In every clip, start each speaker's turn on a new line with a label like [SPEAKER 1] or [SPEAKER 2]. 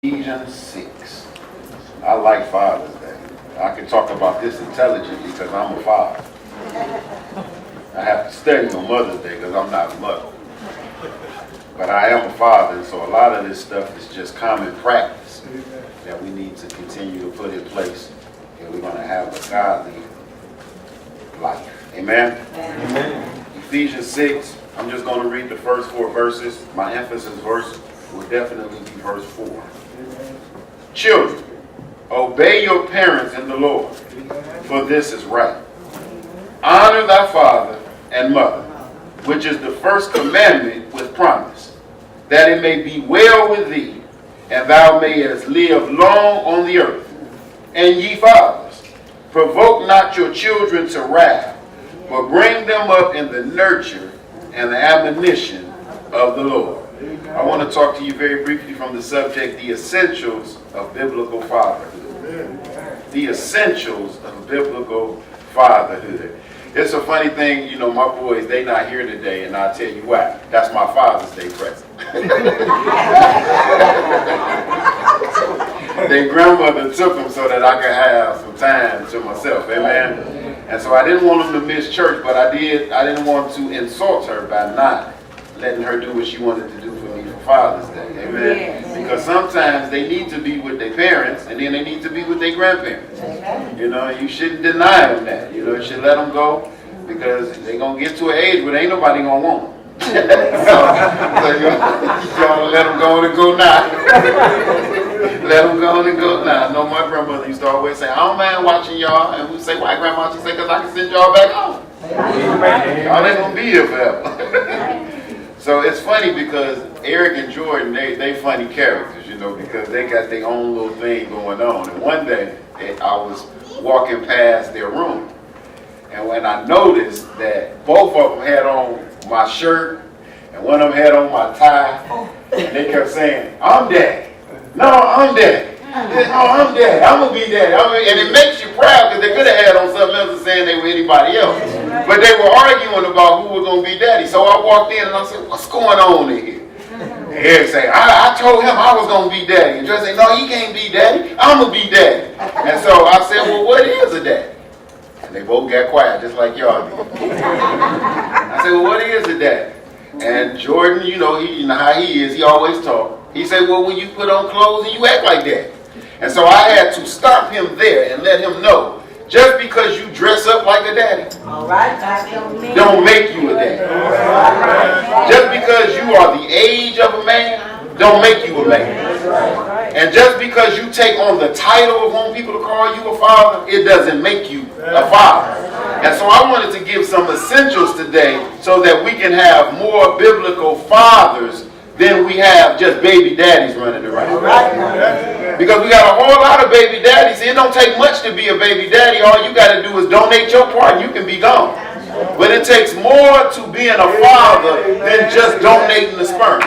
[SPEAKER 1] Ephesians 6. I like Father's Day. I can talk about this intelligently because I'm a father. I have to study on Mother's Day because I'm not a mother. But I am a father, and so a lot of this stuff is just common practice that we need to continue to put in place if we're going to have a godly life. Amen? Amen. Ephesians 6, I'm just going to read the first 4 verses. My emphasis verse will definitely be verse 4. Children, obey your parents in the Lord, for this is right. Honor thy father and mother, which is the first commandment with promise, that it may be well with thee, and thou mayest live long on the earth. And ye fathers, provoke not your children to wrath, but bring them up in the nurture and the admonition of the Lord. I want to talk to you very briefly from the subject, the essentials of biblical fatherhood. The essentials of biblical fatherhood. It's a funny thing, you know, my boys, they not here today, and I'll tell you why. That's my Father's Day present. Their grandmother took them so that I could have some time to myself. Amen. And so I didn't want them to miss church, but I didn't want to insult her by not letting her do what she wanted to do for me for Father's Day. Amen. Yes. Because sometimes they need to be with their parents, and then they need to be with their grandparents. Amen. You know, you shouldn't deny them that. You know, you should let them go, because they're going to get to an age where ain't nobody going to want them. so you got to let them go and go now. Let them go and go now. I know my grandmother used to always say, I don't mind watching y'all. And we say, why, Grandma? She said, because I can send y'all back home. Y'all ain't going to be here forever. So it's funny because Eric and Jordan, they funny characters, you know, because they got their own little thing going on. And one day, I was walking past their room, and when I noticed that both of them had on my shirt, and one of them had on my tie, and they kept saying, I'm daddy. No, I'm daddy. Oh, I'm daddy. I'm going to be daddy. And it makes you proud because they could have had on something else and saying they were anybody else. But they were arguing about who was going to be daddy. So I walked in and I said, what's going on in here? And Eric said, I told him I was going to be daddy. And Joe said, no, he can't be daddy. I'm going to be daddy. And so I said, well, what is a daddy? And they both got quiet just like y'all did. I said, well, what is a daddy? And Jordan, you know how he is. He always talk. He said, well, when you put on clothes and you act like that. And so I had to stop him there and let him know, just because you dress up like a daddy, don't make you a daddy. Just because you are the age of a man, don't make you a man. And just because you take on the title of wanting people to call you a father, it doesn't make you a father. And so I wanted to give some essentials today so that we can have more biblical fathers than we have just baby daddies running around. Because we got a whole lot of baby daddies. It don't take much to be a baby daddy. All you got to do is donate your part and you can be gone. But it takes more to being a father than just donating the sperm.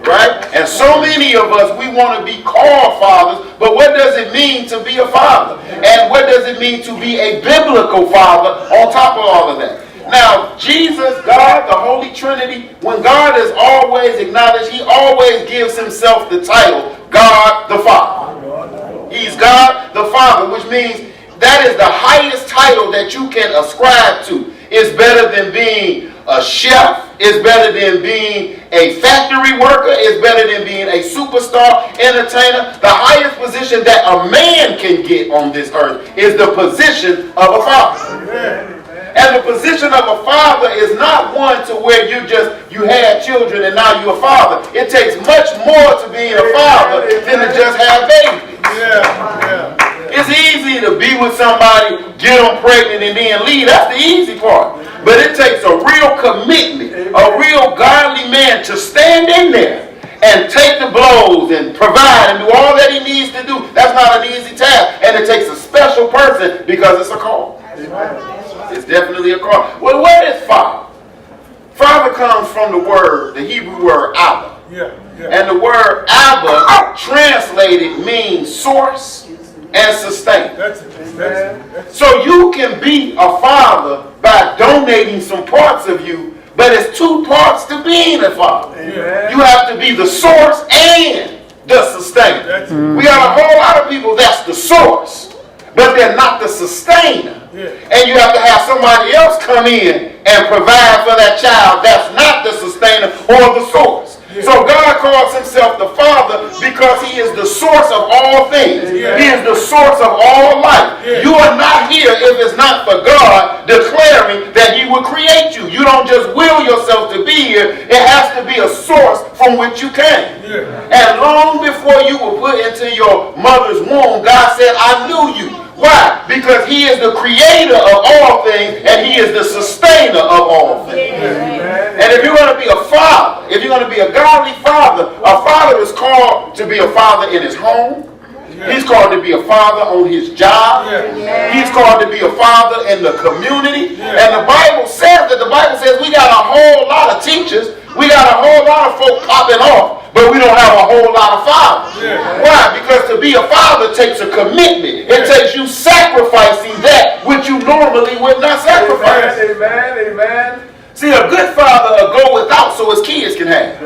[SPEAKER 1] Right? And so many of us, we want to be called fathers, but what does it mean to be a father? And what does it mean to be a biblical father on top of all of that? Now, Jesus, God, the Holy Trinity, when God is always acknowledged, he always gives himself the title, God the Father. He's God the Father, which means that is the highest title that you can ascribe to. It's better than being a chef. It's better than being a factory worker. It's better than being a superstar entertainer. The highest position that a man can get on this earth is the position of a father. And the position of a father is not one to where you had children and now you're a father. It takes much more to being a father than to just have babies. It's easy to be with somebody, get them pregnant, and then leave. That's the easy part. But it takes a real commitment, a real godly man to stand in there and take the blows and provide and do all that he needs to do. That's not an easy task. And it takes a special person because it's a call. It's definitely a call. Well, what is father? Father comes from the Hebrew word Abba. And the word Abba translated means source and sustain. So you can be a father by donating some parts of you, but it's 2 parts to being a father. You have to be the source and the sustainer. We got a whole lot of people that's the source, but they're not the sustainer. And you have to have somebody else come in and provide for that child that's not the sustainer or the source. So God calls himself the Father because he is the source of all things. He is the source of all life. You are not here if it's not for God declaring that he will create you. You don't just will yourself to be here. It has to be a source from which you came. And long before you were put into your mother's womb, God said, I knew you. Why? Because he is the creator of all things and he is the sustainer of all things. And if you're going to be a father, if you're going to be a godly father, a father is called to be a father in his home. He's called to be a father on his job. He's called to be a father in the community. And the Bible says we got a whole lot of teachers. We got a whole lot of folk popping off, but we don't have a whole lot of fathers. Why? Because to be a father takes a commitment. It takes you sacrificing that which you normally would not sacrifice. Amen. See, a good father will go without so his kids can have.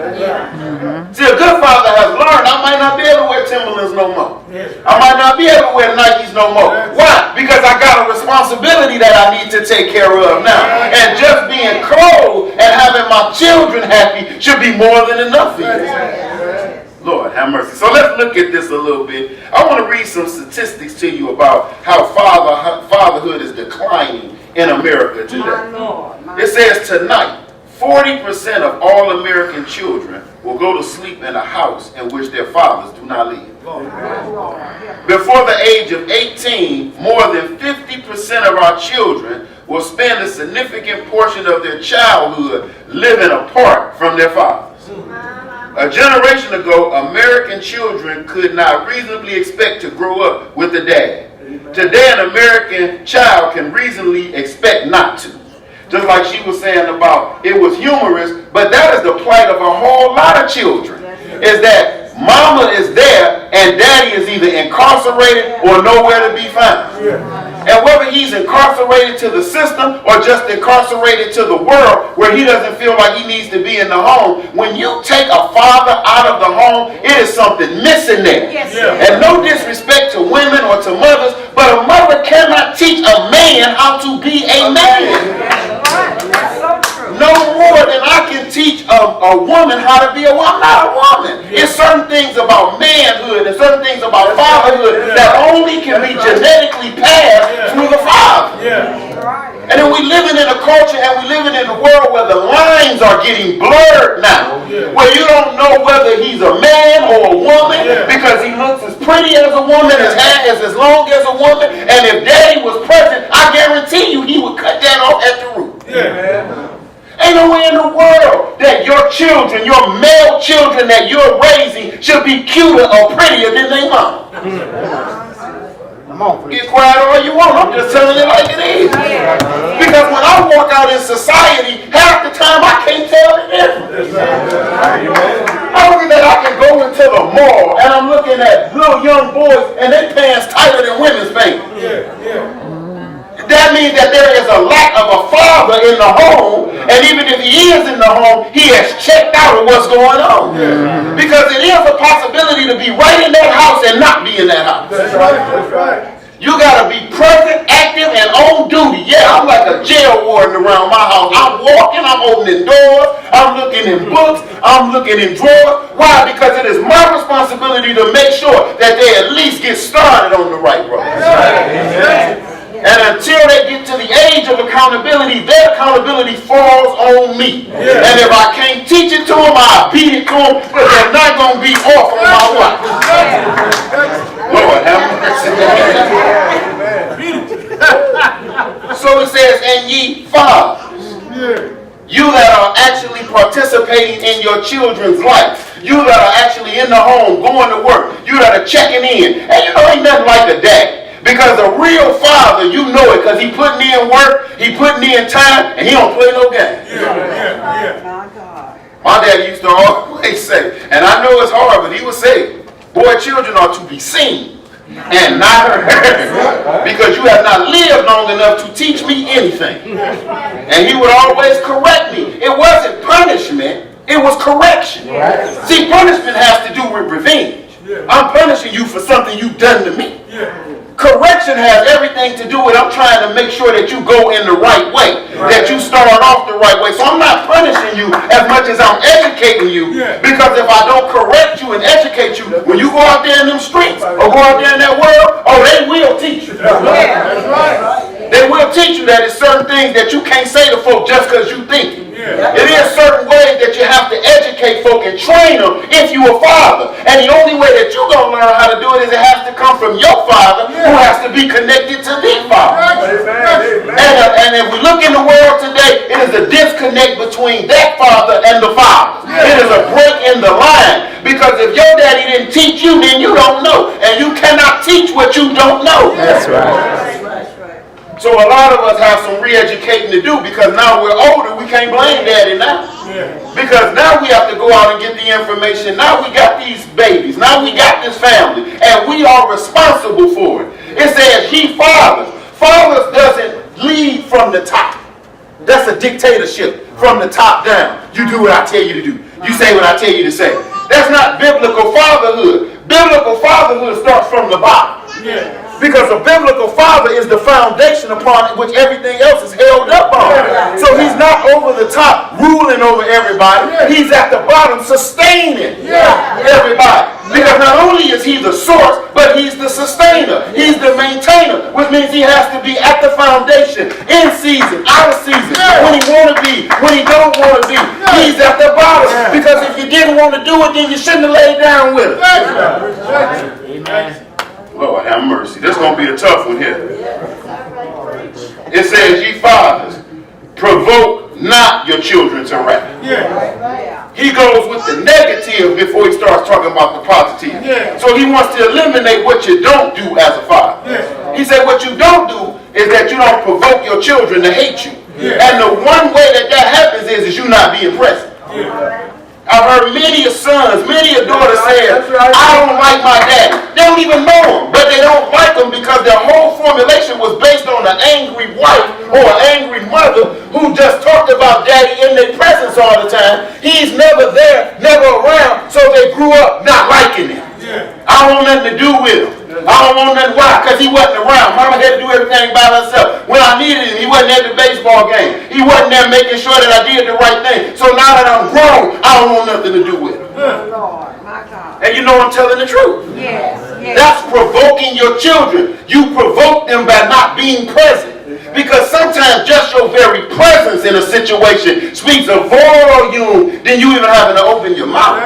[SPEAKER 1] See, a good father has learned, I might not be able to wear Timberlands no more. I might not be able to wear Nikes no more. Why? Because I got a responsibility that I need to take care of now. And just being clothed and having my children happy should be more than enough for you. Lord, have mercy. So let's look at this a little bit. I want to read some statistics to you about how fatherhood is declining in America today. It says tonight, 40% of all American children will go to sleep in a house in which their fathers do not live. Before the age of 18, more than 50% of our children will spend a significant portion of their childhood living apart from their fathers. A generation ago, American children could not reasonably expect to grow up with a dad. Today, an American child can reasonably expect not to. Just like she was saying about, it was humorous, but that is the plight of a whole lot of children. Is that mama is there and daddy is either incarcerated or nowhere to be found. And whether he's incarcerated to the system or just incarcerated to the world where he doesn't feel like he needs to be in the home, when you take a father out of the home, it is something missing there. And no disrespect to women or to mothers, but a mother cannot teach a man how to be a man. No more than I can teach a woman how to be a woman. I'm not a woman. It's certain things about manhood and certain things about fatherhood that only can be genetically passed through the father. And then we living in a culture and we living in a world where the lines are getting blurred now. Where you don't know whether he's a man or a woman because he looks as pretty as a woman, his hair is as long as a woman, and if daddy was present, I guarantee you he would cut that off at the root. Ain't no way in the world that your children, your male children that you're raising should be cuter or prettier than their mom. Get quiet all you want. I'm just telling it like it is. Because when I walk out in society, half the time I can't tell the difference. I look at that, I can go into the mall and I'm looking at little young boys and their pants tighter than women's pants. That means that there is a lack of a father in the home, and even if he is in the home, he has checked out of what's going on. Because it is a possibility to be right in that house and not be in that house. That's right. You got to be present, active, and on duty. Yeah, I'm like a jail warden around my house. I'm walking, I'm opening doors, I'm looking in books, I'm looking in drawers. Why? Because it is my responsibility to make sure that they at least get started on the right road. And until they get to the age of accountability, their accountability falls on me. And if I can't teach it to them, I'll beat it to them, but they're not going to be off on my watch. Lord, have mercy. So it says, and ye fathers, you that are actually participating in your children's life, you that are actually in the home, going to work, you that are checking in, and you know ain't nothing like a daddy. Because a real father, you know it, because he putting in work, he putting in time, and he don't play no games. My dad used to always say, and I know it's hard, but he would say, boy, children are to be seen and not heard, because you have not lived long enough to teach me anything. And he would always correct me. It wasn't punishment, it was correction. See, punishment has to do with revenge. I'm punishing you for something you've done to me. Correction has everything to do with I'm trying to make sure that you go in the right way, that you start off the right way. So I'm not punishing you as much as I'm educating you, because if I don't correct you and educate you, when you go out there in them streets or go out there in that world, oh, they will teach you. They will teach you that it's certain things that you can't say to folk just because you think it. It is certain ways that you have to educate folk and train them if you're a father. And the only way that you're going to learn how to do it is it has to come from your father, who has to be connected to the father. And if we look in the world today, it is a disconnect between that father and the father. It is a break in the line. Because if your daddy didn't teach you, then you don't know. And you cannot teach what you don't know.
[SPEAKER 2] That's right.
[SPEAKER 1] So a lot of us have some re-educating to do, because now we're older, we can't blame daddy now. Because now we have to go out and get the information. Now we got these babies. Now we got this family. And we are responsible for it. It says ye fathers. Fathers doesn't lead from the top. That's a dictatorship from the top down. You do what I tell you to do. You say what I tell you to say. That's not biblical fatherhood. Biblical fatherhood starts from the bottom. Because a biblical father is the foundation upon which everything else is held up on. So he's not over the top ruling over everybody. He's at the bottom sustaining everybody. Because not only is he the source, but he's the sustainer. He's the maintainer, which means he has to be at the foundation, in season, out of season, when he want to be, when he don't want to be. He's at the bottom. Because if you didn't want to do it, then you shouldn't have laid down with it. Amen. Lord have mercy. This is going to be a tough one here. It says, ye fathers, provoke not your children to wrath. He goes with the negative before he starts talking about the positive. So he wants to eliminate what you don't do as a father. He said what you don't do is that you don't provoke your children to hate you. And the one way that happens is you not being present. I've heard many a sons, many a daughters say, I don't like my daddy. They don't even know him, but they don't like him because their whole formulation was based on an angry wife or an angry mother who just talked about daddy in their presence all the time. He's never there, never around, so they grew up not liking him. I don't want nothing to do with him. I don't want nothing. Why? Because he wasn't around. Mama had to do everything by herself. When I needed him, he wasn't at the baseball game. He wasn't there making sure that I did the right thing. So now that I'm grown, I don't want nothing to do with him.
[SPEAKER 3] Lord, my God.
[SPEAKER 1] And you know I'm telling the truth.
[SPEAKER 3] Yes.
[SPEAKER 1] That's provoking your children. You provoke them by not being present. Because sometimes just your very presence in a situation speaks a volume than you even having to open your mouth.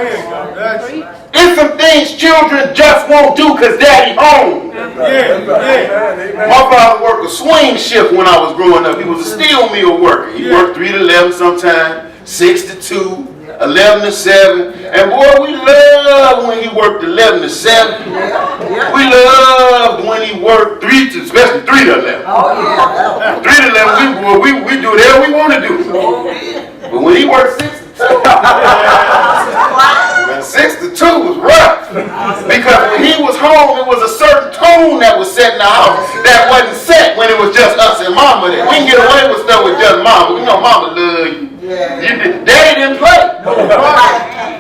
[SPEAKER 1] It's some things children just won't do because daddy home. My father worked a swing shift when I was growing up. He was a steel mill worker. He worked 3 to 11 sometimes, 6 to 2, 11 to 7. And boy, we loved when he worked 11 to 7. We loved when he worked 3 to, especially 3 to 11. 3 to 11, we do whatever we want to do. But when he worked 6 to 2, 6 to 2 was rough. Because when he was home, it was a certain tone that was set in the house that wasn't set when it was just us and mama there. We can get away with stuff with just mama. You know mama love you. Daddy didn't play.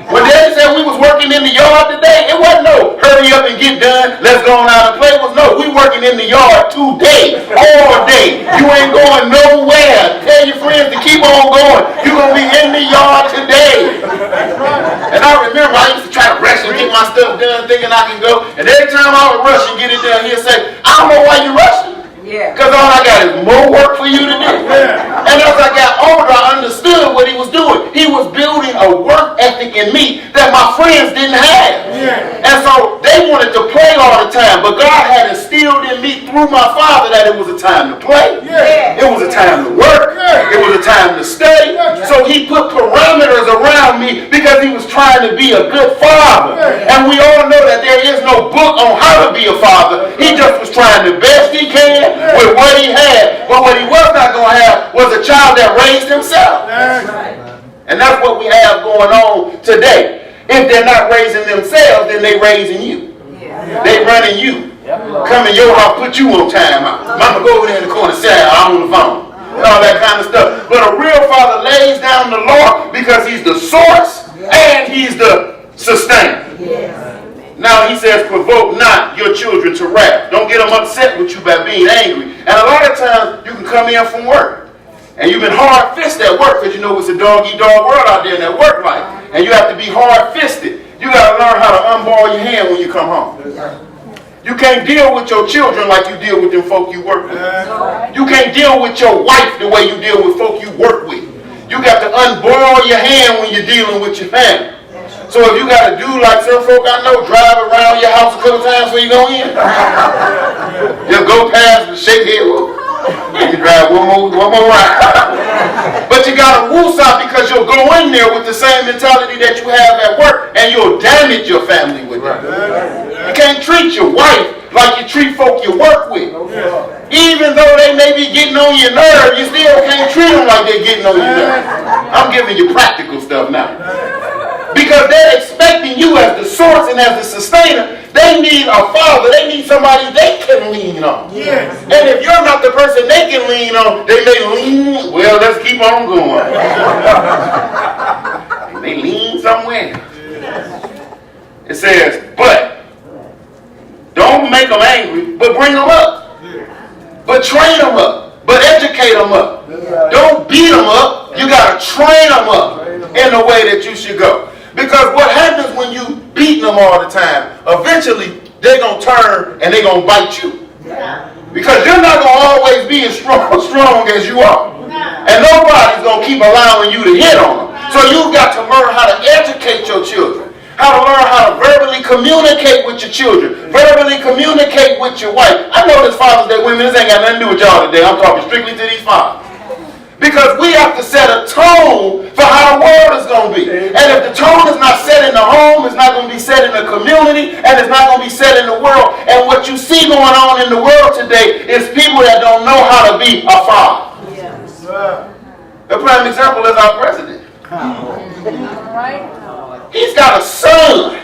[SPEAKER 1] When daddy said we was working in the yard today, it wasn't no hurry up and get done, let's go on out and play. It was no, we working in the yard today, all day. You ain't going nowhere. Tell your friends to keep on going. You're going to be in the yard today. And I remember I used to try to rush and get my stuff done thinking I can go. And every time I would rush and get it done, he'd say, I don't know why you rushing. Because all I got is more work for you to do. And as I got older, I understood what he was doing. He was building a work ethic in me that my friends didn't have. And so they wanted to play all the time. But God had instilled in me through my father that it was a time to play. It was a time to work. It was a time to study. So he put parameters around me because he was trying to be a good father. And we all know that there is no book on how to be a father. He just was trying the best he can with what he had. But what he was not going to have was a child that raised himself. And that's what we have going on today. If they're not raising themselves, then they raising you. They running you. Come in your house, put you on time out. Mama, go over there in the corner, sit down, I'm on the phone. All that kind of stuff. But a real father lays down the law because he's the source and he's the sustainer. Now he says, provoke not your children to wrath. Don't get them upset with you by being angry. And a lot of times you can come in from work and you've been hard-fisted at work because you know it's a dog-eat-dog world out there in that work life. And you have to be hard-fisted. You got to learn how to unball your hand when you come home. You can't deal with your children like you deal with them folk you work with. You can't deal with your wife the way you deal with folk you work with. You got to unball your hand when you're dealing with your family. So if you got to do like some folk I know, drive around your house a couple times before you go in. Just go past and shake head. And you drive one more round. But you got to woosah because you'll go in there with the same mentality that you have at work and you'll damage your family with it. You can't treat your wife like you treat folk you work with. Even though they may be getting on your nerve, you still can't treat them like they're getting on your nerve. I'm giving you practical stuff now. Because they're expecting you as the source and as the sustainer. They need a father. They need somebody they can lean on. Yes. And if you're not the person they can lean on, they may lean, well, let's keep on going. They lean somewhere. It says, but don't make them angry, but bring them up. But train them up. But educate them up. Don't beat them up. You got to train them up in the way that you should go. Because what happens when you beat them all the time, eventually they're going to turn and they're going to bite you. Because you're not going to always be as strong as you are. And nobody's going to keep allowing you to hit on them. So you've got to learn how to educate your children. How to learn how to verbally communicate with your children. Verbally communicate with your wife. I know this Father's Day women, this ain't got nothing to do with y'all today. I'm talking strictly to these fathers. Because we have to set a tone for how the world is going to be. And if the tone is not set in the home, it's not going to be set in the community, and it's not going to be set in the world. And what you see going on in the world today is people that don't know how to be a father. Yes. The prime example is our president. He's got a son.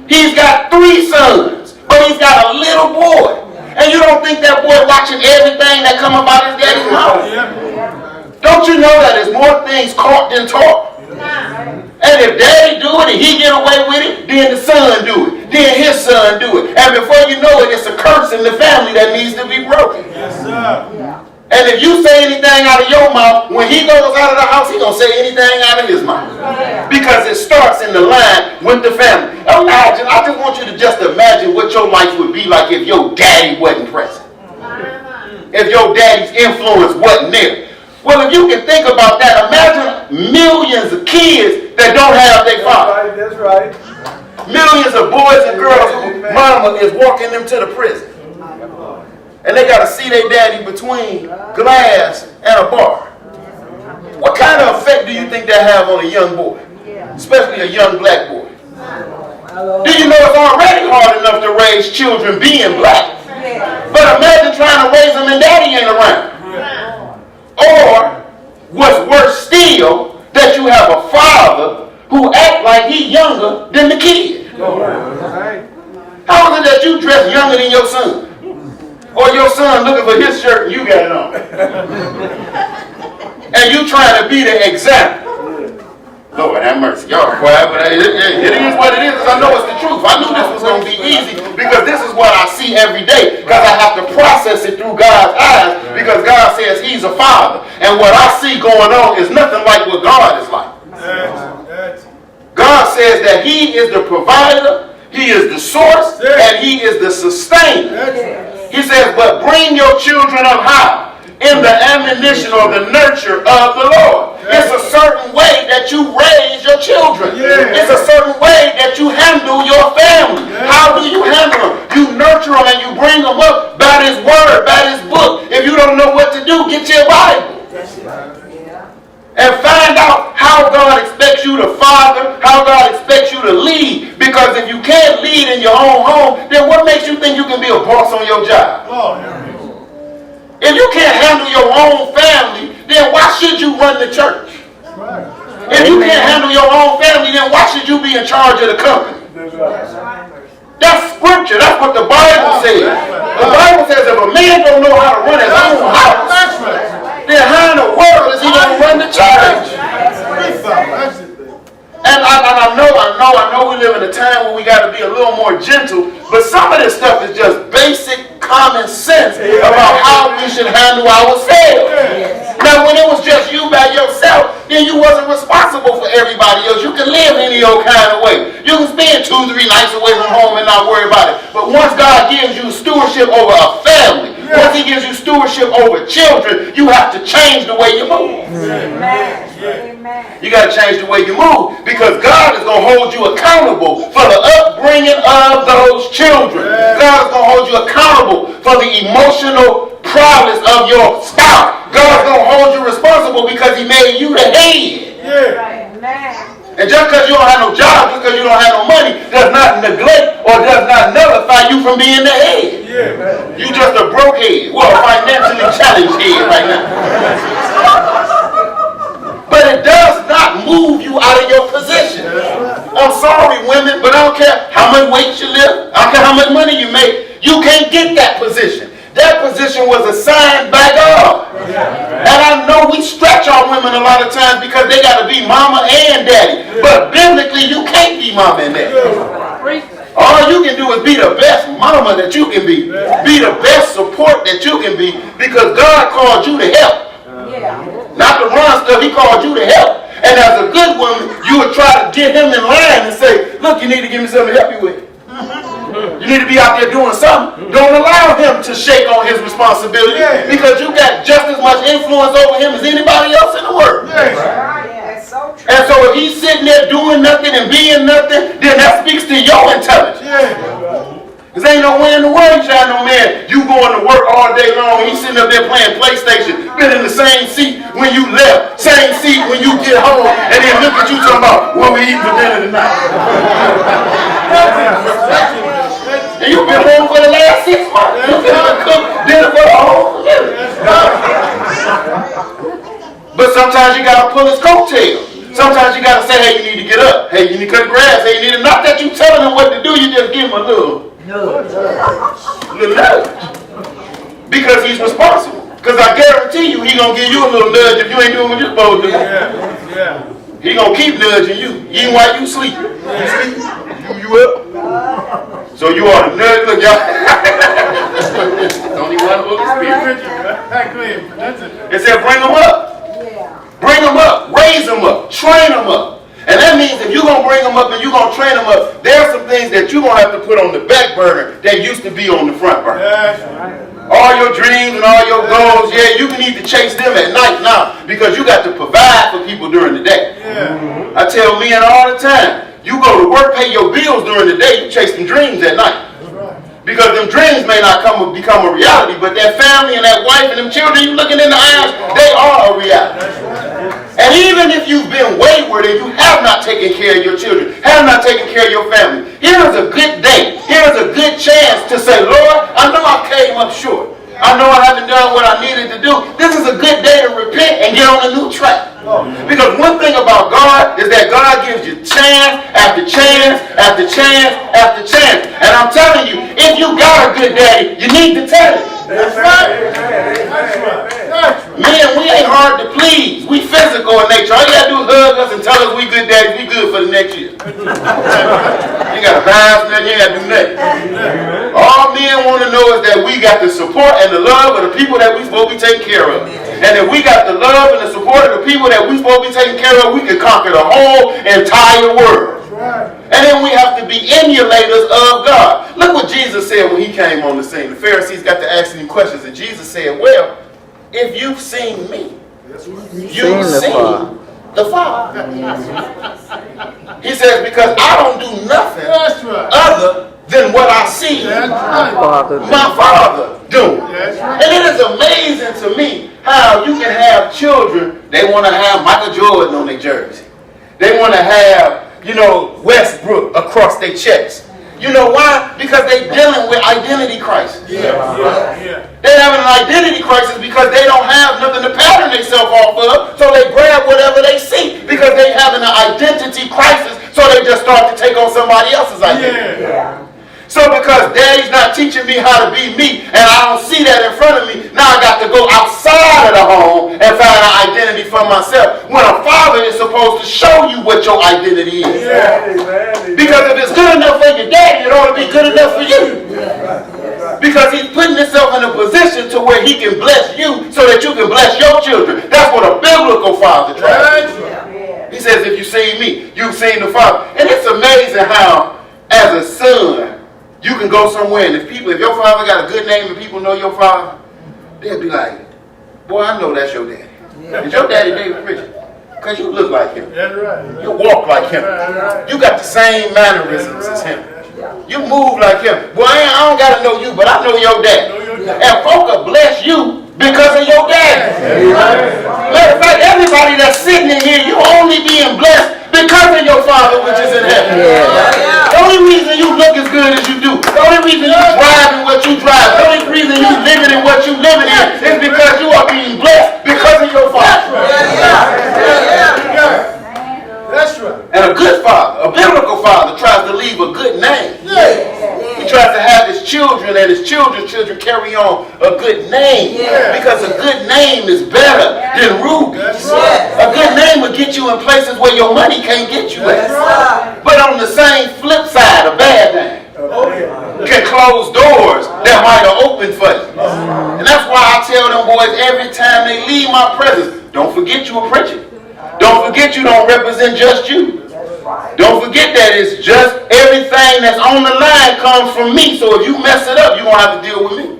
[SPEAKER 1] He's got 3 sons, but he's got a little boy. And you don't think that boy watching everything that come about his daddy's mouth? Don't you know that there's more things caught than taught? And if daddy do it and he get away with it, then the son do it. Then his son do it. And before you know it, it's a curse in the family that needs to be broken. Yes, sir. And if you say anything out of your mouth, when he goes out of the house, he's going to say anything out of his mouth. Because it starts in the line with the family. Imagine, I just want you to just imagine what your life would be like if your daddy wasn't present. If your daddy's influence wasn't there. Well, if you can think about that, imagine millions of kids that don't have their father.
[SPEAKER 2] That's right.
[SPEAKER 1] Millions of boys and girls whose mama is walking them to the prison. And they got to see their daddy between glass and a bar. What kind of effect do you think that have on a young boy? Especially a young black boy. Do you know it's already hard enough to raise children being black? But imagine trying to raise them and daddy ain't around. Or, what's worse still, that you have a father who act like he's younger than the kid. How is it that you dress younger than your son? Or your son looking for his shirt and you got it on? And you trying to be the example. Lord have mercy. Y'all are quiet, but it is what it is. I know it's the truth. I knew this was going to be easy because this is what I see every day. Because I have to process it through God's eyes because God says he's a father. And what I see going on is nothing like what God is like. God says that he is the provider, he is the source, and he is the sustainer. He says, but bring your children up high in the admonition or the nurture of the Lord. It's a certain way that you raise your children. It's a certain way that you handle your family. How do you handle them? You nurture them and you bring them up by this word, by this book. If you don't know what to do, get your Bible. And find out how God expects you to father, how God expects you to lead. Because if you can't lead in your own home, then what makes you think you can be a boss on your job? If you can't handle your own family, then why should you run the church? If you can't handle your own family, then why should you be in charge of the company? That's scripture. That's what the Bible says. The Bible says if a man don't know how to run his own house, then how in the world is he going to run the church? And I know we live in a time where we got to be a little more gentle, but some of this stuff is just basic common sense about how we should handle ourselves. Now, when it was just you by yourself, then you wasn't responsible for everybody else. You can live any old kind of way. You can spend 2-3 nights away from home and not worry about it. But once God gives you stewardship over a family, once He gives you stewardship over children, you have to change the way you move. You got to change the way you move, because God is going to hold you accountable for the upbringing of those children. God is going to hold you accountable for the emotional prowess of your spouse. God's going to hold you responsible because He made you the head. And just because you don't have no job, just because you don't have no money, does not neglect or does not nullify you from being the head. You just a broke head. Well, a financially challenged head right now. But it does not move you out of your position. I'm sorry, women, but I don't care how much weight you lift. I don't care how much money you make. You can't get that position. That position was assigned by God. And I know we stretch our women a lot of times because they got to be mama and daddy. But biblically, you can't be mama and daddy. All you can do is be the best mama that you can be. Be the best support that you can be, because God called you to help. Not to run stuff, He called you to help. And as a good woman, you would try to get him in line and say, look, you need to give me something to help you with. You need to be out there doing something. Don't allow him to shake on his responsibility, because you got just as much influence over him as anybody else in the world. And so if he's sitting there doing nothing and being nothing, then that speaks to your intelligence. Because ain't no way in the world you shot no man. You going to work all day long, he's sitting up there playing PlayStation, been in the same seat when you left, same seat when you get home, and then look at you talking about what we eating for dinner tonight. And you've been home for the last 6 months. You've been cook dinner for the whole year. But sometimes you got to pull his coattail. Sometimes you got to say, hey, you need to get up. Hey, you need to cut the grass. Hey, you need to, not that you telling him what to do, you just give him a little nudge. Because he's responsible. Because I guarantee you, he's going to give you a little nudge if you ain't doing what you're supposed to do. He's going to keep nudging you, even while you sleep. You sleep, you up. So you ought to nudge. Look, y'all. Don't even want to look at it said bring them up. Bring them up. Raise them up. Train them up. And that means if you're going to bring them up and you're going to train them up, there are some things that you're going to have to put on the back burner that used to be on the front burner. All your dreams and all your goals, you can need to chase them at night now, because you got to provide for people during the day. I tell men all the time, you go to work, pay your bills during the day, you chase them dreams at night. Because them dreams may not become a reality, but that family and that wife and them children you looking in the eyes, they are a reality. And even if you've been wayward and you have not taken care of your children, have not taken care of your family, here is a good day. Here is a good chance to say, Lord, I know I came up short. I know I haven't done what I needed to do. This is a good day to repent and get on a new track. Because one thing about God is that God gives you chance after chance after chance after chance. And I'm telling you, if you got a good daddy, you need to tell it. That's right. Man, we ain't hard to please. We physical in nature. All you gotta do is hug us and tell us we good daddies. We good for the next year. You gotta buy us nothing. You ain't gotta do nothing. All men want to know is that we got the support and the love of the people that we supposed to be taking care of. And if we got the love and the support of the people that we supposed to be taking care of, we can conquer the whole entire world. And then we have to be emulators of God. Look what Jesus said when he came on the scene. The Pharisees got to asking him questions, and Jesus said, well, if you've seen me, you've seen the Father. He says, because I don't do nothing other than what I see my Father do. And it is amazing to me how you can have children, they want to have Michael Jordan on their jersey. They want to have, Westbrook across their chest. You know why? Because they're dealing with identity crisis. They're having an identity crisis because they don't have nothing to pattern themselves off of, so they grab whatever they see because they're having an identity crisis, so they just start to take on somebody else's identity. So because daddy's not teaching me how to be me, and I don't see that in front of me. Now I got to go outside of the home and find an identity for myself. When a father is supposed to show you what your identity is. Because if it's good enough for your daddy, it ought to be good enough for you. Because he's putting himself in a position to where he can bless you so that you can bless your children. That's what a biblical father tries to do. He says, if you see me, you've seen the Father. And it's amazing how, as a son, you can go somewhere and if your father got a good name and people know your father, they'll be like, boy, I know that's your daddy. Is your daddy David Pritchett? Because you look like him.
[SPEAKER 2] That's right.
[SPEAKER 1] You walk like him. You got the same mannerisms as him. You move like him. Boy, I don't got to know you, but I know your daddy. And folk will bless you because of your daddy. Matter of fact, everybody that's sitting in here, you only being blessed because of your Father which is in heaven. The only reason you look as good as you do, the only reason you driving what you drive, the only reason you living in what you living in is because you are being blessed because of your Father.
[SPEAKER 2] That's right.
[SPEAKER 1] And a good father, a biblical father, tries to leave a good name. He tries to have his children and his children's children carry on a good name. Because a good name is better than rubies. A good name will get you in places where your money can't get you at. But on the same flip side, a bad name can close doors that might have opened for you. And that's why I tell them boys every time they leave my presence, don't forget you a preacher. Don't forget you don't represent just you. Don't forget that it's just everything that's on the line comes from me. So if you mess it up, you're going to have to deal with me.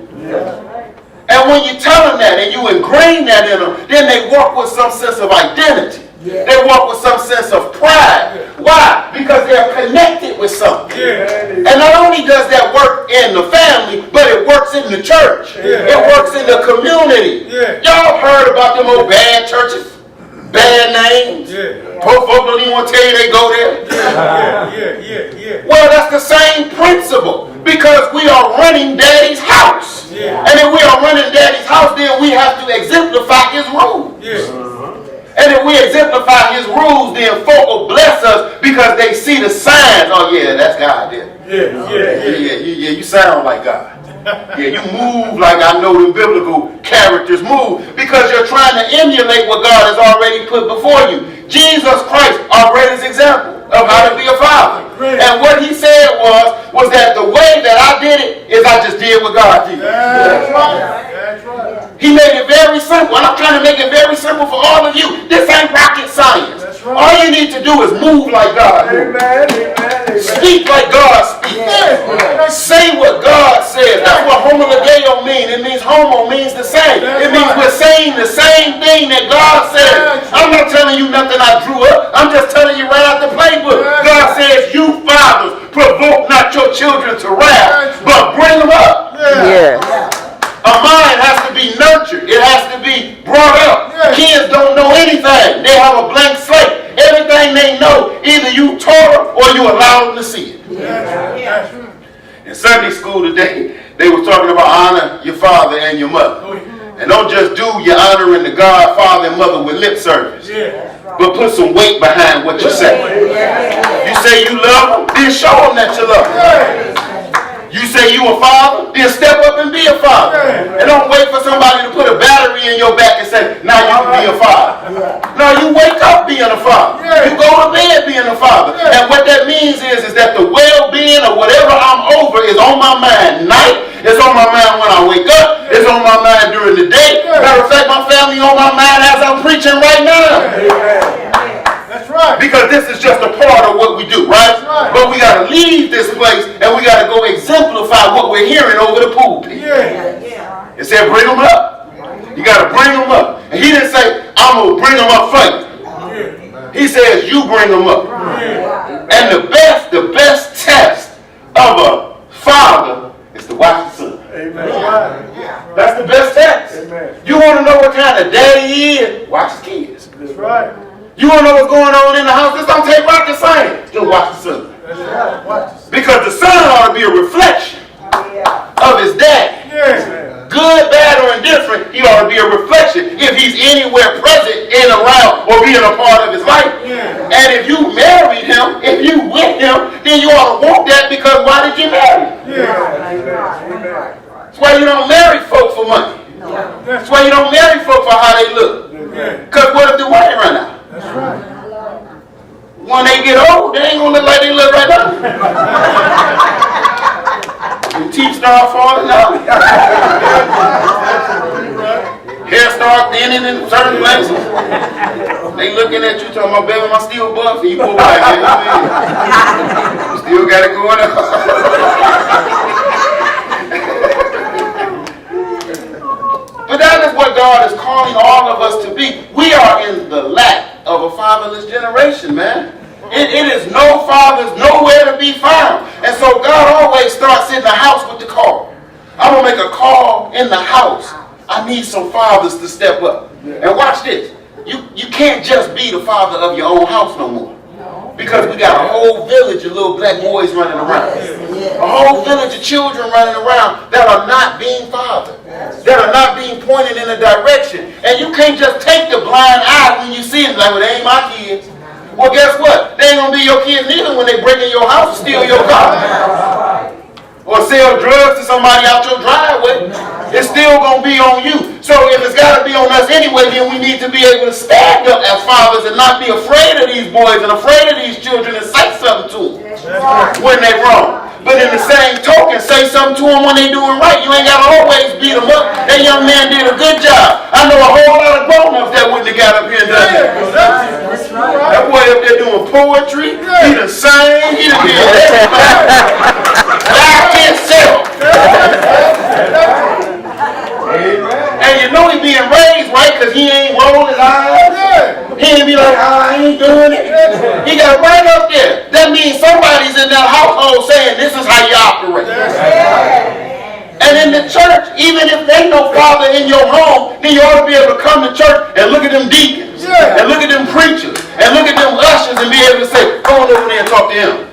[SPEAKER 1] And when you tell them that and you ingrain that in them, then they walk with some sense of identity. They walk with some sense of pride. Why? Because they're connected with something. And not only does that work in the family, but it works in the church. It works in the community. Y'all heard about them old bad churches? Bad names. Poor folk don't even want to tell you they go there. Well, that's the same principle. Because we are running Daddy's house. And if we are running Daddy's house, then we have to exemplify his rules. And if we exemplify his rules, then folk will bless us because they see the signs. Oh yeah, that's God there. Yeah, you sound like God. Yeah, you move like I know the biblical characters move because you're trying to emulate what God has already put before you. Jesus Christ, our greatest example of how to be a father. And what he said was that the way that I did it is I just did what God did.
[SPEAKER 2] That's right.
[SPEAKER 1] He made it very simple, and I'm trying to make it very simple for all of you. This ain't rocket science. All you need to do is move like God moves. Speak like God speaks. Say what God says. That's what homologeo means. It means homo means the same. It means we're saying the same thing that God said. I'm not telling you nothing I drew up. I'm just telling you right out the playbook. God says, you fathers, provoke not your children to wrath, but bring them up. A mind has to be nurtured. It has to be brought up. Kids don't know anything. They have a blank slate. Everything they know, either you taught them or you allow them to see it. In Sunday school today, they were talking about honor your father and your mother. And don't just do your honoring the God, father, and mother with lip service. But put some weight behind what you say. You say you love them, then show them that you love them. You say you a father, then step up and be a father. And don't wait for somebody to put a battery in your back and say, now you can be a father. No, you wake up being a father. You go to bed being a father. And what that means is that the well-being or whatever I'm over is on my mind night. It's on my mind when I wake up. It's on my mind during the day. Matter of fact, my family on my mind as I'm preaching right now.
[SPEAKER 2] That's right.
[SPEAKER 1] Because this is just a part of what we do, right? But we got to leave this place and we got to go exemplify what we're hearing over the pulpit. It said bring them up. You got to bring them up. And he didn't say, I'm going to bring them up for you. He says, you bring them up. And the best test of a father is to watch the son. That's the best test. You want to know what kind of daddy he is? Watch his kids.
[SPEAKER 2] That's right.
[SPEAKER 1] You want to know what's going on in the house? This don't take rocket science. Just watch the son. Because the son ought to be a reflection of his dad. Good, bad, or indifferent, he ought to be a reflection if he's anywhere present and around or being a part of his life. And if you married him, if you with him, then you ought to want that because why did you marry him? That's why you don't marry folk for money. That's why you don't marry folk for how they look. Because what if the money run out?
[SPEAKER 2] That's right.
[SPEAKER 1] When they get old, they ain't going to look like they look right now. Your teeth start falling out. Hair start thinning in certain places. They looking at you talking about, baby, am I still buff? And you go back, man. You still got it going on. But that is what God is calling all of us to be. We are in the lack of a fatherless generation, man. It is no fathers, nowhere to be found. And so God always starts in the house with the call. I'm going to make a call in the house. I need some fathers to step up. And watch this. You can't just be the father of your own house no more. Because we got a whole village of little black boys running around. A whole village of children running around that are not being fathered. That are not being pointed in a direction. And you can't just take the blind eye when you see them like, well, they ain't my kids. Well, guess what? They ain't going to be your kids neither when they break in your house and steal your car. Or sell drugs to somebody out your driveway. It's still going to be on you. So if it's got to be on us anyway, then we need to be able to stand up as fathers and not be afraid of these boys and afraid of these children and say something to them when they're wrong. But in the same token, say something to them when they're doing right. You ain't got to always beat them up. That young man did a good job. I know a whole lot of grown-ups that wouldn't have got up here and done that. That boy up there doing poetry. He done sang. He done did everything. By himself. And you know he being raised right because he ain't rolling his eyes. He ain't be like, I ain't doing it. He got right up there. That means somebody's in that household saying this is how you operate. And in the church, even if there's no father in your home, then you ought to be able to come to church and look at them deacons, and look at them preachers, and look at them ushers and be able to say, go on over there and talk to him.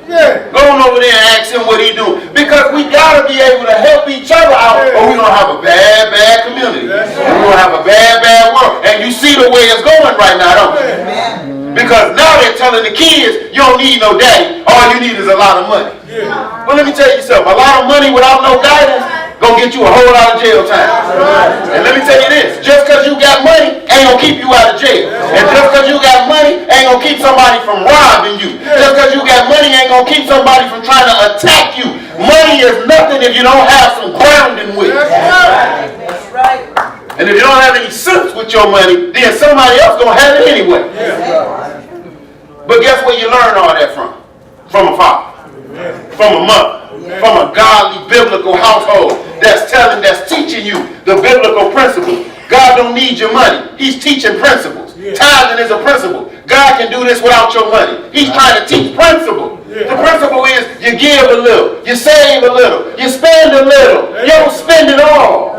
[SPEAKER 1] Go on over there and ask him what he doing. Because we got to be able to help each other out, or we're going to have a bad, bad community. We're going to have a bad, bad world. And you see the way it's going right now, don't you? Because now they're telling the kids, you don't need no daddy. All you need is a lot of money. Well, let me tell you something. A lot of money without no guidance gonna get you a whole lot of jail time. And let me tell you this, just because you got money ain't gonna keep you out of jail. And just because you got money ain't gonna keep somebody from robbing you. Just because you got money ain't gonna keep somebody from trying to attack you. Money is nothing if you don't have some grounding with it.
[SPEAKER 3] That's right.
[SPEAKER 1] And if you don't have any sense with your money, then somebody else gonna have it anyway. But guess where you learn all that from? From a father. From a mother. From a godly biblical household that's teaching you the biblical principles. God don't need your money. He's teaching principles. Tithing is a principle. God can do this without your money. He's trying to teach principle. The principle is you give a little, you save a little, you spend a little. You don't spend it all.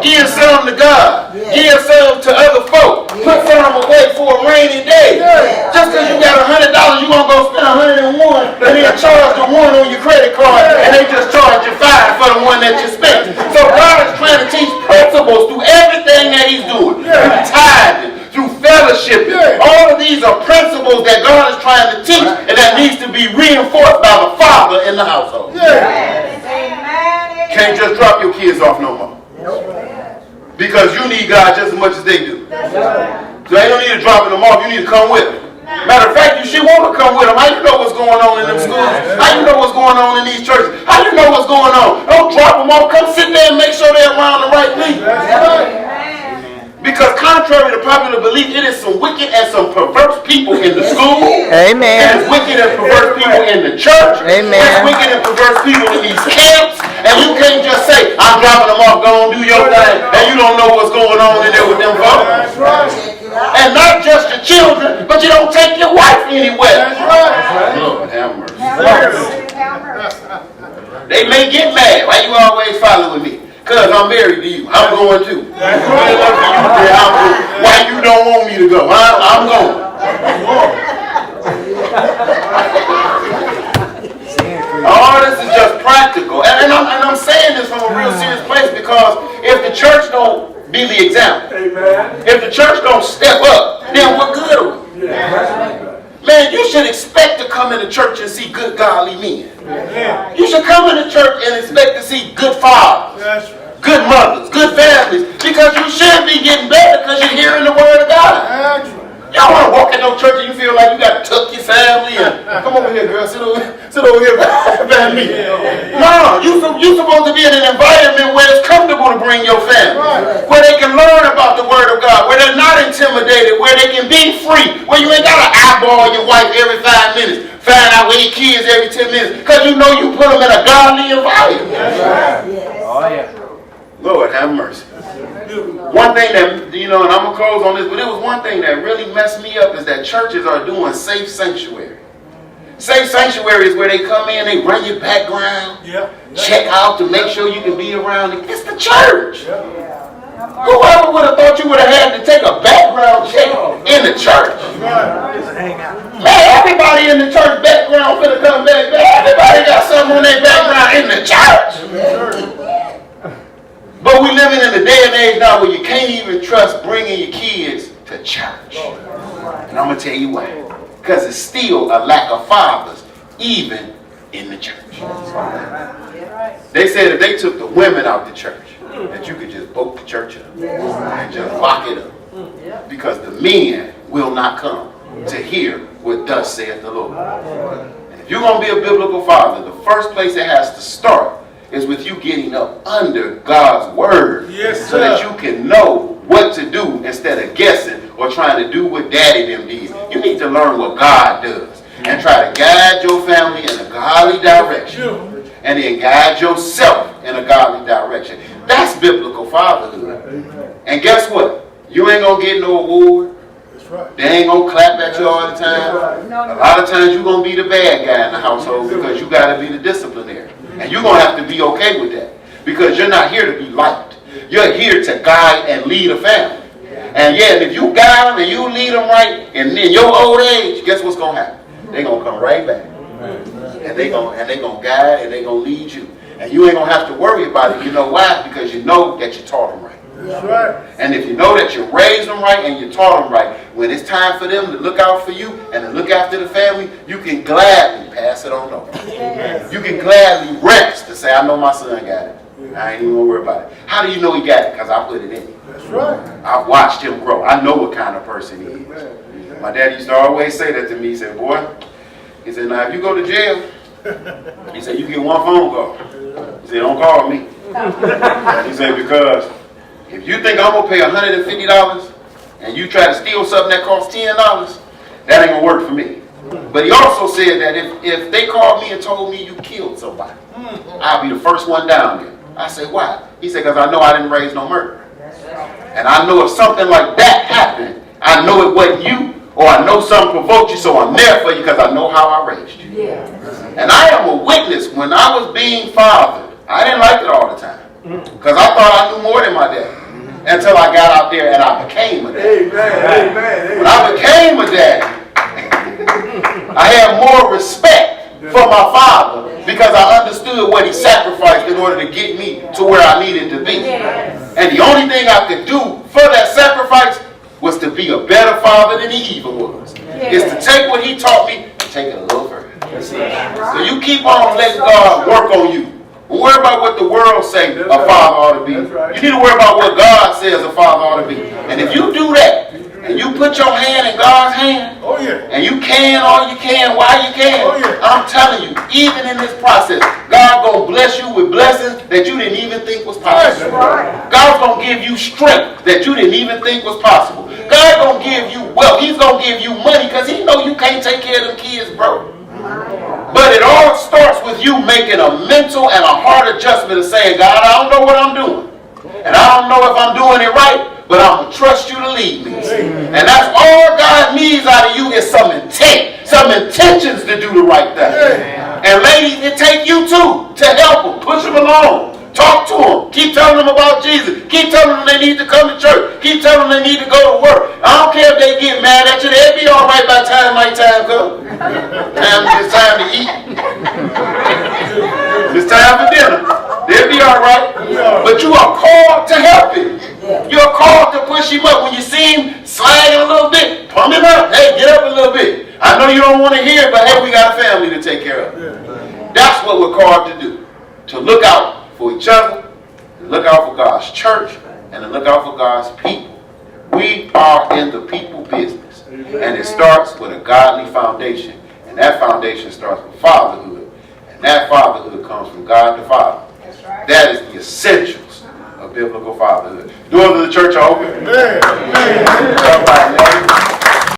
[SPEAKER 1] Give some to God. Give some to other folk. Put some away for a rainy day. Just because you got $100, you're going to go spend 101 and then charge the one on your credit card and they just charge you $5 for the one that you spent. So God is trying to teach principles through everything that he's doing. Through tithing, through fellowship. All of these are principles that God is trying to teach and that needs to be reinforced by the father in the household. Can't just drop your kids off no more. Because you need God just as much as they do. So they don't need to drop them off, you need to come with them. Matter of fact, you should want to come with them. How you know what's going on in them schools? How you know what's going on in these churches? How you know what's going on? Don't drop them off. Come sit there and make sure they're around the right people. Because contrary to popular belief, it is some wicked and some perverse people in the school.
[SPEAKER 4] Amen.
[SPEAKER 1] And it's wicked and perverse people in the church.
[SPEAKER 4] Amen.
[SPEAKER 1] It's wicked and perverse people in these camps. And you can't just say, I'm dropping them off, go and do your thing. And you don't know what's going on in there with them folks. And not just your children, but you don't take your wife anywhere. Lord have mercy. They may get mad. Why you always following me? Because I'm married to you. I'm going too. Why you don't want me to go? I'm going. All this is just practical. And I'm saying this from a real serious place because if the church don't be the example, if the church don't step up, then what good are we? man, you should expect to come into church and see good godly men.
[SPEAKER 2] Amen.
[SPEAKER 1] You should come into church and expect to see good fathers,
[SPEAKER 2] That's right.
[SPEAKER 1] good mothers, good families, because you should be getting better because you're hearing the word of God.
[SPEAKER 2] That's right.
[SPEAKER 1] Y'all want to walk in no church and you feel like you got to tuck your family and come over here, girl, sit over here by me. No, you supposed to be in an environment where it's comfortable to bring your family, where they can learn about the word of God, where they're not intimidated, where they can be free, where you ain't got to eyeball your wife every 5 minutes, find out where your kids every 10 minutes, because you know you put them in a godly environment.
[SPEAKER 3] Oh, yeah.
[SPEAKER 1] Lord have mercy. One thing that, and I'm going to close on this, but it was one thing that really messed me up is that churches are doing safe sanctuary. Safe sanctuary is where they come in, they run your background, check out to make sure you can be around. It's the church. Whoever would have thought you would have had to take a background check in the church? Man, everybody in the church background finna come back. Everybody got something on their background in the church. But we're living in a day and age now where you can't even trust bringing your kids to church. And I'm going to tell you why. Because it's still a lack of fathers, even in the church. They said if they took the women out the church, that you could just bolt the church up and just lock it up. Because the men will not come to hear what thus saith the Lord. And if you're going to be a biblical father, the first place it has to start is with you getting up under God's word, so that you can know what to do instead of guessing or trying to do what daddy them did. You need to learn what God does and try to guide your family in a godly direction, and then guide yourself in a godly direction. That's biblical fatherhood. And guess what? You ain't going to get no award. They ain't going to clap at you all the time. A lot of times you're going to be the bad guy in the household because you got to be the disciplinarian. And you're going to have to be okay with that, because you're not here to be liked. You're here to guide and lead a family. And if you guide them and you lead them right, and in your old age, guess what's going to happen? They're going to come right back. And they're going to guide and they're going to lead you. And you ain't going to have to worry about it. You know why? Because you know that you taught them right.
[SPEAKER 2] That's right.
[SPEAKER 1] And if you know that you raised them right and you taught them right, when it's time for them to look out for you and to look after the family, you can gladly pass it on over. Yes. You can gladly rest to say, I know my son got it. I ain't even going to worry about it. How do you know he got it? Because I put it in him.
[SPEAKER 2] That's right.
[SPEAKER 1] I've watched him grow. I know what kind of person he is. My daddy used to always say that to me. He said, boy, he said, now if you go to jail, he said, you get one phone call. He said, don't call me. He said, because if you think I'm going to pay $150 and you try to steal something that costs $10, that ain't going to work for me. But he also said that if they called me and told me you killed somebody, I'll be the first one down there. I said, why? He said, because I know I didn't raise no murderer. And I know if something like that happened, I know it wasn't you, or I know something provoked you, so I'm there for you because I know how I raised you. And I am a witness. When I was being fathered, I didn't like it all the time, because I thought I knew more than my dad. Until I got out there and I became a daddy. Amen. When I became a daddy, I had more respect for my father because I understood what he sacrificed in order to get me to where I needed to be. And the only thing I could do for that sacrifice was to be a better father than he even was. Is to take what he taught me and take it a little further. So you keep on letting God work on you. Don't worry about what the world say a father ought to be. You need to worry about what God says a father ought to be. And if you do that, and you put your hand in God's hand, and you can all you can while you can, I'm telling you, even in this process, God gonna bless you with blessings that you didn't even think was possible. God's gonna give you strength that you didn't even think was possible. God gonna give you wealth. He's gonna give you money because he know you can't take care of them kids, bro. But it all starts with you making a mental and a heart adjustment of saying, God, I don't know what I'm doing. And I don't know if I'm doing it right, but I'm going to trust you to lead me. And that's all God needs out of you is some intent, some intentions to do the right thing. And ladies, it takes you too to help them, push them along. Talk to them. Keep telling them about Jesus. Keep telling them they need to come to church. Keep telling them they need to go to work. I don't care if they get mad at you. They'll be all right by the time nighttime comes. It's time to eat. It's time for dinner. They'll be all right. But you are called to help him. You're called to push him up. When you see him sliding a little bit, pump him up. Hey, get up a little bit. I know you don't want to hear it, but hey, we got a family to take care of. That's what we're called to do. To look out for each other, to look out for God's church, and to look out for God's people. We are in the people business. And it starts with a godly foundation. And that foundation starts with fatherhood. And that fatherhood comes from God the Father. That is the essentials of biblical fatherhood. Doors of the church are open.
[SPEAKER 2] Amen.